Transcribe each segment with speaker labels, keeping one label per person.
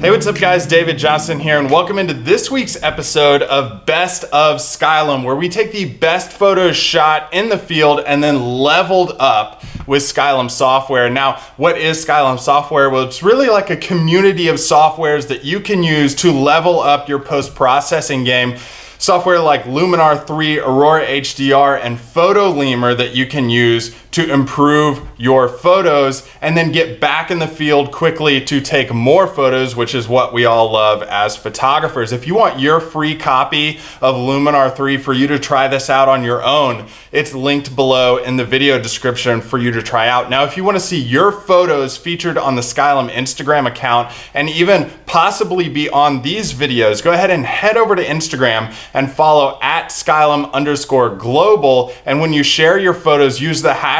Speaker 1: Hey, what's up guys? David Johnson here, and welcome into this week's episode of Best of Skylum, where we take the best photos shot in the field and then leveled up with Skylum software. Now, what is Skylum software? Well, it's really like a community of softwares that you can use to level up your post-processing game. Software like Luminar 3, Aurora HDR, and Lemur that you can use to improve your photos and then get back in the field quickly to take more photos, which is what we all love as photographers. If you want your free copy of Luminar 3 for you to try this out on your own, it's linked below in the video description for you to try out. Now, if you want to see your photos featured on the Skylum Instagram account and even possibly be on these videos, go ahead and head over to Instagram and follow at Skylum_global. And when you share your photos, use the hashtag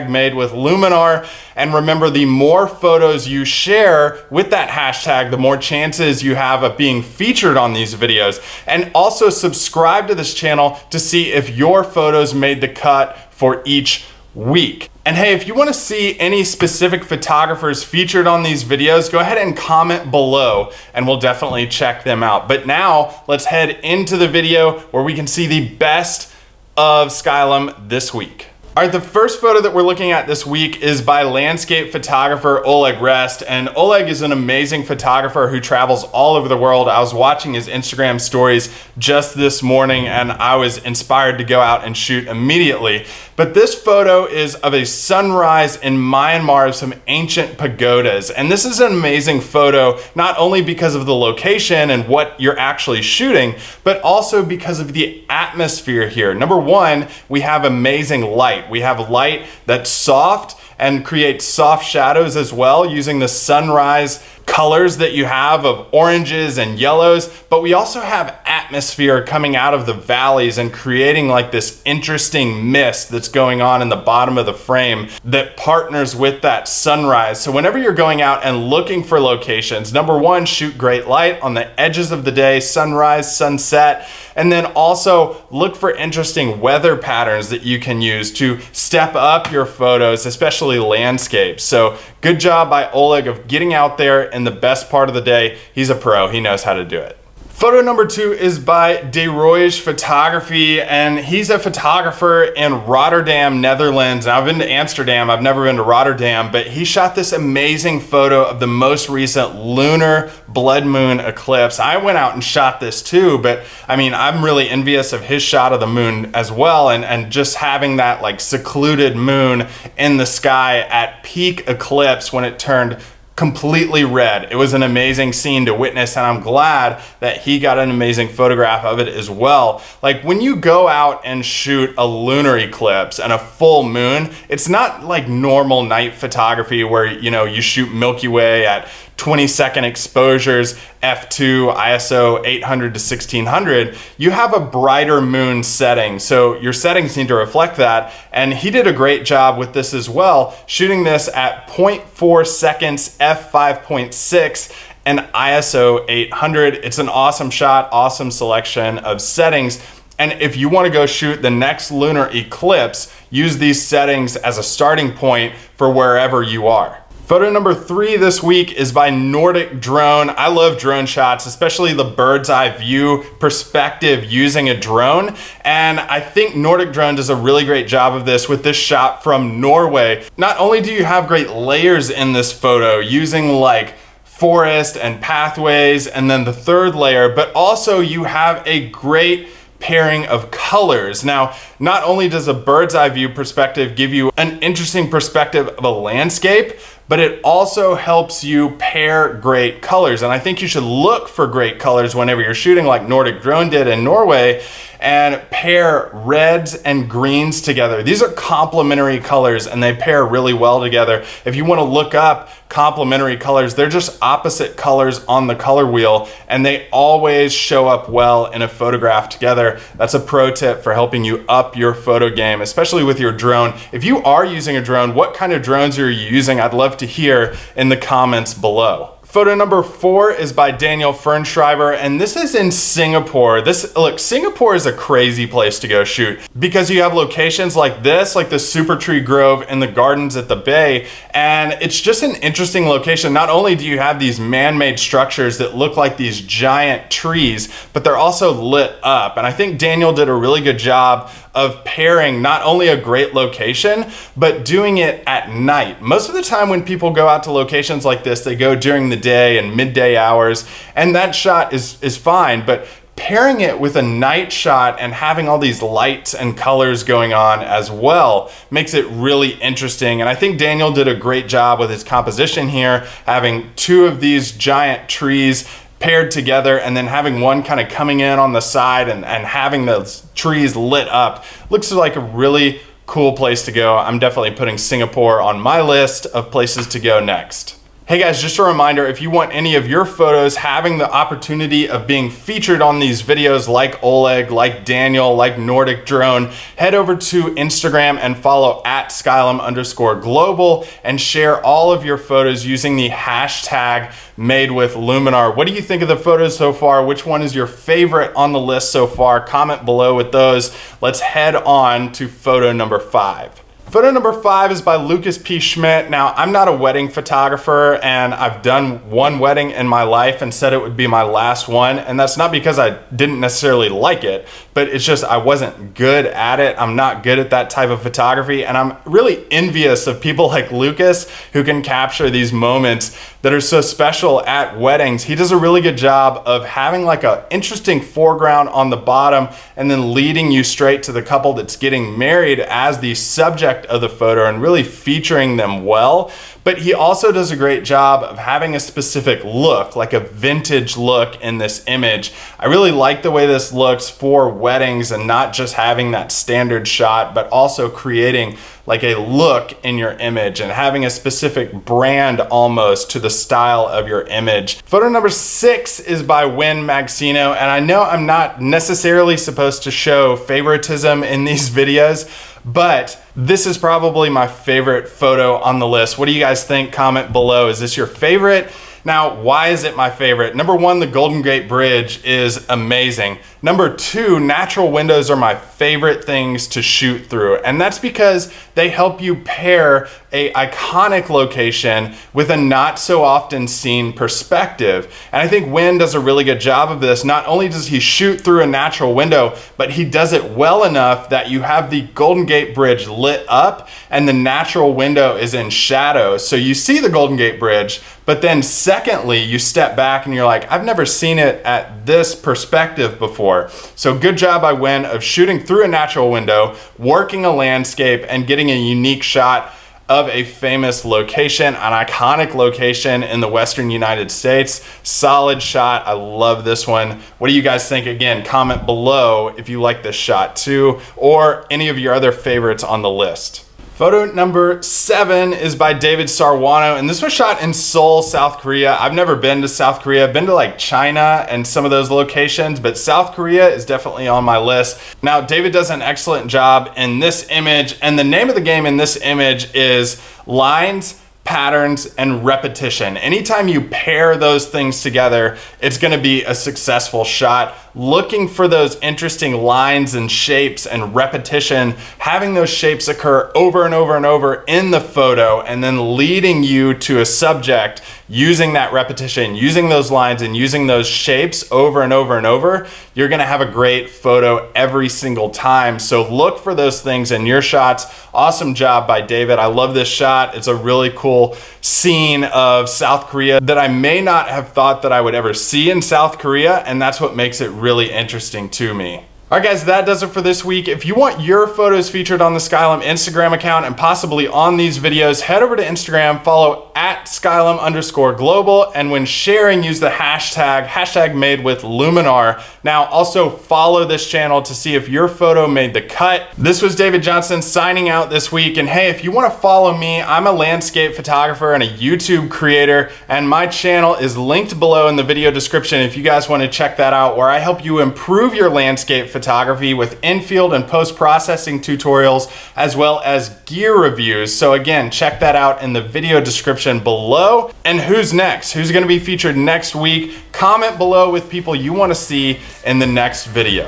Speaker 1: made with Luminar. And remember, the more photos you share with that hashtag, the more chances you have of being featured on these videos. And also subscribe to this channel to see if your photos made the cut for each week. And hey, if you want to see any specific photographers featured on these videos, go ahead and comment below and we'll definitely check them out. But now let's head into the video where we can see the best of Skylum this week. All right, the first photo that we're looking at this week is by landscape photographer Oleg Rest, and Oleg is an amazing photographer who travels all over the world. I was watching his Instagram stories just this morning and I was inspired to go out and shoot immediately. But this photo is of a sunrise in Myanmar of some ancient pagodas, and this is an amazing photo not only because of the location and what you're actually shooting, but also because of the atmosphere here. Number one, we have amazing light. We have light that's soft and creates soft shadows as well using the sunrise colors that you have of oranges and yellows, but we also have atmosphere coming out of the valleys and creating like this interesting mist that's going on in the bottom of the frame that partners with that sunrise. So whenever you're going out and looking for locations, number one, shoot great light on the edges of the day, sunrise, sunset, and then also look for interesting weather patterns that you can use to step up your photos, especially landscapes. So good job by Oleg of getting out there in the best part of the day. He's a pro, he knows how to do it. Photo number two is by De Royge Photography, and he's a photographer in Rotterdam, Netherlands. Now, I've been to Amsterdam, I've never been to Rotterdam, but he shot this amazing photo of the most recent lunar blood moon eclipse. I went out and shot this too, but I mean, I'm really envious of his shot of the moon as well, and just having that like secluded moon in the sky at peak eclipse when it turned completely red. It was an amazing scene to witness, and I'm glad that he got an amazing photograph of it as well. Like when you go out and shoot a lunar eclipse and a full moon, it's not like normal night photography where, you know, you shoot Milky Way at 20-second exposures, f2, ISO 800 to 1600, you have a brighter moon setting. So your settings need to reflect that. And he did a great job with this as well, shooting this at 0.4 seconds, f5.6, and ISO 800. It's an awesome shot, awesome selection of settings. And if you want to go shoot the next lunar eclipse, use these settings as a starting point for wherever you are. Photo number three this week is by Nordic Drone. I love drone shots, especially the bird's eye view perspective using a drone. And I think Nordic Drone does a really great job of this with this shot from Norway. Not only do you have great layers in this photo using like forest and pathways and then the third layer, but also you have a great pairing of colors. Now, not only does a bird's eye view perspective give you an interesting perspective of a landscape, but it also helps you pair great colors. And I think you should look for great colors whenever you're shooting like Nordic Drone did in Norway, and pair reds and greens together. These are complementary colors and they pair really well together. If you want to look up complementary colors, they're just opposite colors on the color wheel and they always show up well in a photograph together. That's a pro tip for helping you up your photo game, especially with your drone. If you are using a drone, what kind of drones are you using? I'd love to hear in the comments below. Photo number 4 is by Daniel Fernschreiber, and this is in Singapore. Look, Singapore is a crazy place to go shoot because you have locations like this, like the Super Tree Grove and the gardens at the bay, and it's just an interesting location. Not only do you have these man-made structures that look like these giant trees, but they're also lit up, and I think Daniel did a really good job of pairing not only a great location, but doing it at night. Most of the time when people go out to locations like this, they go during the day and midday hours, and that shot is fine, but pairing it with a night shot and having all these lights and colors going on as well makes it really interesting. And I think Daniel did a great job with his composition here, having 2 of these giant trees paired together and then having one kind of coming in on the side and having those trees lit up. Looks like a really cool place to go. I'm definitely putting Singapore on my list of places to go next. Hey guys, just a reminder, if you want any of your photos having the opportunity of being featured on these videos like Oleg, like Daniel, like Nordic Drone, head over to Instagram and follow at Skylum_global and share all of your photos using the hashtag MADEWITHLUMINAR. What do you think of the photos so far? Which one is your favorite on the list so far? Comment below with those. Let's head on to photo number 5. Photo number 5 is by Lucas P. Schmidt. Now, I'm not a wedding photographer, and I've done one wedding in my life and said it would be my last one, and that's not because I didn't necessarily like it, but it's just I wasn't good at it. I'm not good at that type of photography, and I'm really envious of people like Lucas who can capture these moments that are so special at weddings. He does a really good job of having like an interesting foreground on the bottom and then leading you straight to the couple that's getting married as the subject of the photo and really featuring them well. But he also does a great job of having a specific look, like a vintage look in this image. I really like the way this looks for weddings and not just having that standard shot, but also creating like a look in your image and having a specific brand almost to the style of your image. Photo number 6 is by Win Maxino, and I know I'm not necessarily supposed to show favoritism in these videos, but this is probably my favorite photo on the list. What do you guys think? Comment below. Is this your favorite? Now, why is it my favorite? Number 1, the Golden Gate Bridge is amazing. Number 2, natural windows are my favorite things to shoot through, and that's because they help you pair a iconic location with a not so often seen perspective. And I think Win does a really good job of this. Not only does he shoot through a natural window, but he does it well enough that you have the Golden Gate Bridge lit up and the natural window is in shadow. So you see the Golden Gate Bridge, but then secondly, you step back and you're like, I've never seen it at this perspective before. So good job by Win of shooting through a natural window, working a landscape, and getting a unique shot of a famous location, an iconic location in the Western United States. Solid shot. I love this one. What do you guys think? Again, comment below if you like this shot too, or any of your other favorites on the list. Photo number 7 is by David Sarwano, and this was shot in Seoul, South Korea. I've never been to South Korea. I've been to like China and some of those locations, but South Korea is definitely on my list. Now, David does an excellent job in this image, and the name of the game in this image is lines, patterns, and repetition. Anytime you pair those things together, it's gonna be a successful shot. Looking for those interesting lines and shapes and repetition, having those shapes occur over and over and over in the photo, and then leading you to a subject using that repetition, using those lines and using those shapes over and over and over, you're gonna have a great photo every single time. So look for those things in your shots. Awesome job by David. I love this shot. It's a really cool scene of South Korea that I may not have thought that I would ever see in South Korea, and that's what makes it really interesting to me. All right guys, that does it for this week. If you want your photos featured on the Skylum Instagram account and possibly on these videos, head over to Instagram, follow at Skylum_global, and when sharing, use the hashtag MADEWITHLUMINAR. Now also follow this channel to see if your photo made the cut. This was David Johnson signing out this week, and hey, if you want to follow me, I'm a landscape photographer and a YouTube creator, and my channel is linked below in the video description if you guys want to check that out, where I help you improve your landscape photography photography with in-field and post-processing tutorials, as well as gear reviews. So again, check that out in the video description below. And who's next? Who's gonna be featured next week? Comment below with people you wanna see in the next video.